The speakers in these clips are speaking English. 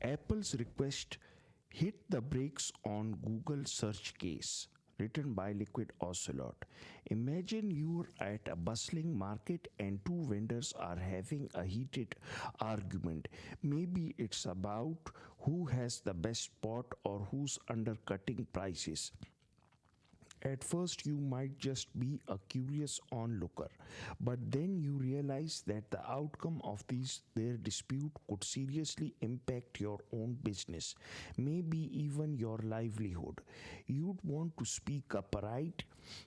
Apple's request hit the brakes on Google search case. Written by Liquid Ocelot. Imagine you're at a bustling market and two vendors are having a heated argument. Maybe it's about who has the best spot or who's undercutting prices. At first, you might just be a curious onlooker, but then you realize that the outcome of their dispute could seriously impact your own business, maybe even your livelihood. You'd want to speak up, right?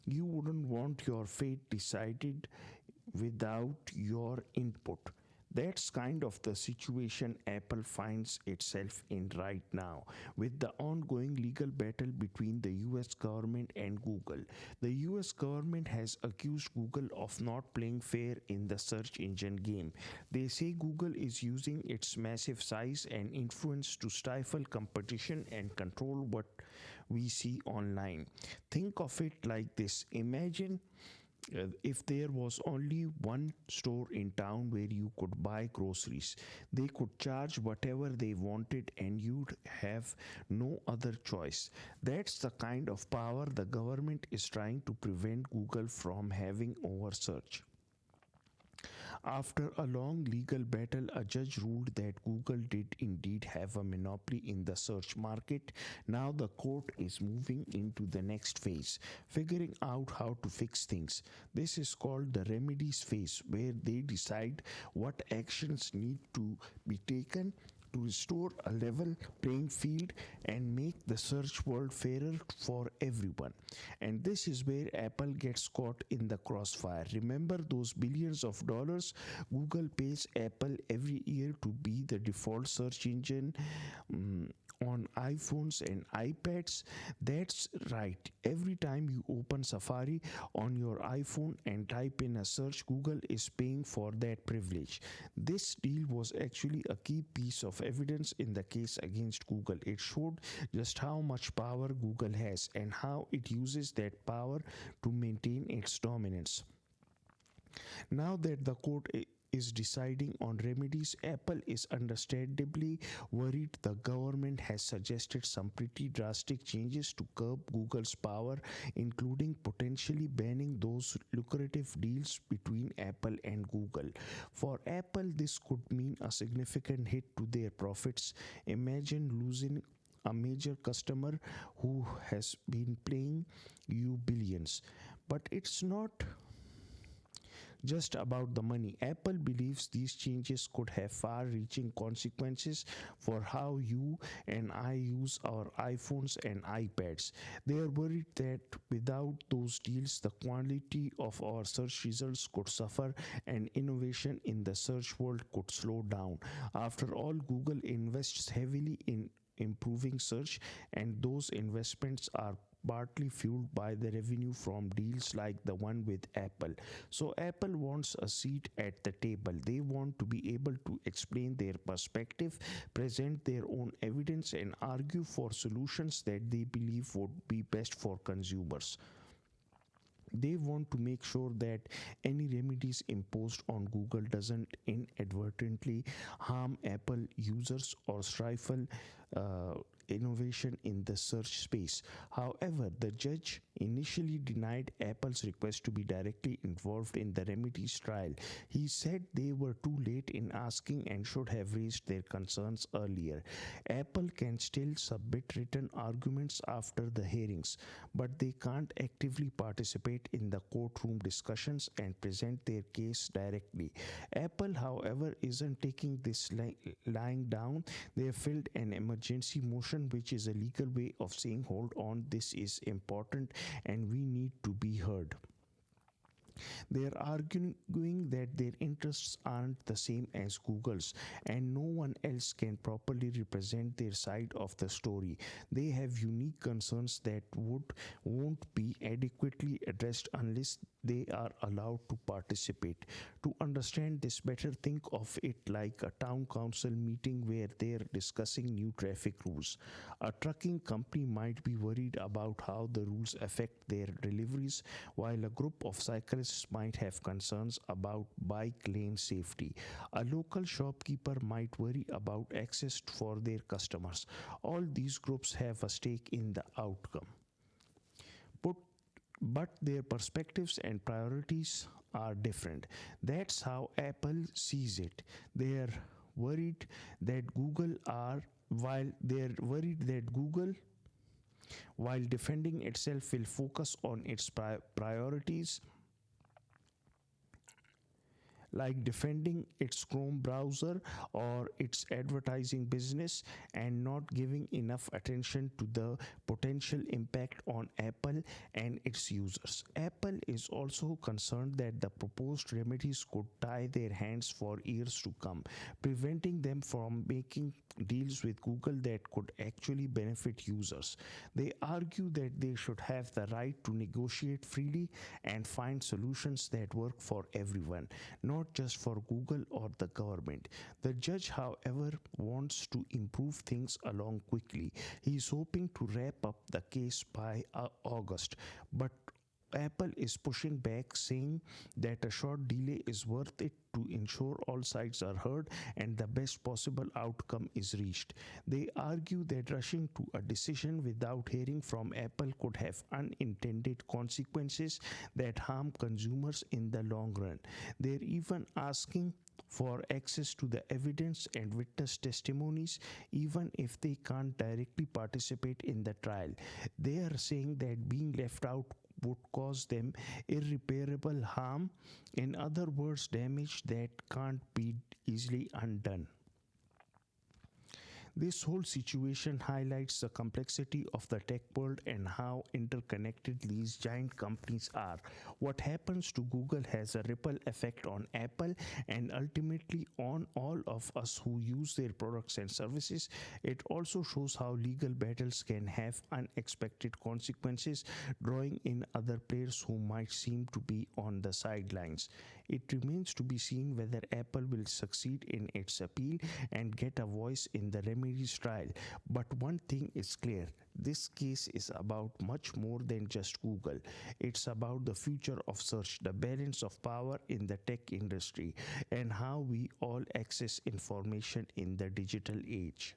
You wouldn't want your fate decided without your input. That's kind of the situation Apple finds itself in right now, with the ongoing legal battle between the US government and Google. The US government has accused Google of not playing fair in the search engine game. They say Google is using its massive size and influence to stifle competition and control what we see online. Think of it like this. Imagine if there was only one store in town where you could buy groceries. They could charge whatever they wanted and you'd have no other choice. That's the kind of power the government is trying to prevent Google from having over search. After a long legal battle, a judge ruled that Google did indeed have a monopoly in the search market. Now the court is moving into the next phase, figuring out how to fix things. This is called the remedies phase, where they decide what actions need to be taken to restore a level playing field and make the search world fairer for everyone. And this is where Apple gets caught in the crossfire. Remember those billions of dollars Google pays Apple every year to be the default search engine on iPhones and iPads? That's right. Every time you open Safari on your iPhone and type in a search, Google is paying for that privilege. This deal was actually a key piece of evidence in the case against Google. It showed just how much power Google has and how it uses that power to maintain its dominance. Now that the court is deciding on remedies, Apple is understandably worried. The government has suggested some pretty drastic changes to curb Google's power, including potentially banning those lucrative deals between Apple and Google. For Apple, this could mean a significant hit to their profits. Imagine losing a major customer who has been paying you billions. But it's not just about the money. Apple believes these changes could have far reaching consequences for how you and I use our iPhones and iPads. They are worried that without those deals, the quality of our search results could suffer and innovation in the search world could slow down. After all, Google invests heavily in improving search, and those investments are partly fueled by the revenue from deals like the one with Apple. So Apple wants a seat at the table. They want to be able to explain their perspective, present their own evidence, and argue for solutions that they believe would be best for consumers. They want to make sure that any remedies imposed on Google doesn't inadvertently harm Apple users or stifle innovation in the search space. However, the judge initially denied Apple's request to be directly involved in the remedies trial. He said they were too late in asking and should have raised their concerns earlier. Apple can still submit written arguments after the hearings, but they can't actively participate in the courtroom discussions and present their case directly. Apple, however, isn't taking this lying down. They have filed an emergency motion, which is a legal way of saying, hold on, this is important and we need to be heard. They are arguing that their interests aren't the same as Google's and no one else can properly represent their side of the story. They have unique concerns that won't be adequately addressed unless they are allowed to participate. To understand this better, think of it like a town council meeting where they're discussing new traffic rules. A trucking company might be worried about how the rules affect their deliveries, while a group of cyclists motorists might have concerns about bike lane safety. A local shopkeeper might worry about access for their customers. All these groups have a stake in the outcome. But, but their perspectives and priorities are different. That's how Apple sees it. They are worried that Google are while they're worried that Google while defending itself will focus on its priorities like defending its Chrome browser or its advertising business and not giving enough attention to the potential impact on Apple and its users. Apple is also concerned that the proposed remedies could tie their hands for years to come, preventing them from making deals with Google that could actually benefit users. They argue that they should have the right to negotiate freely and find solutions that work for everyone, not just for Google or the government. The judge, however, wants to improve things along quickly. He is hoping to wrap up the case by August, but Apple is pushing back, saying that a short delay is worth it to ensure all sides are heard and the best possible outcome is reached. They argue that rushing to a decision without hearing from Apple could have unintended consequences that harm consumers in the long run. They're even asking for access to the evidence and witness testimonies, even if they can't directly participate in the trial. They are saying that being left out would cause them irreparable harm, in other words, damage that can't be easily undone. This whole situation highlights the complexity of the tech world and how interconnected these giant companies are. What happens to Google has a ripple effect on Apple and ultimately on all of us who use their products and services. It also shows how legal battles can have unexpected consequences, drawing in other players who might seem to be on the sidelines. It remains to be seen whether Apple will succeed in its appeal and get a voice in the remedies trial. But one thing is clear: this case is about much more than just Google. It's about the future of search, the balance of power in the tech industry, and how we all access information in the digital age.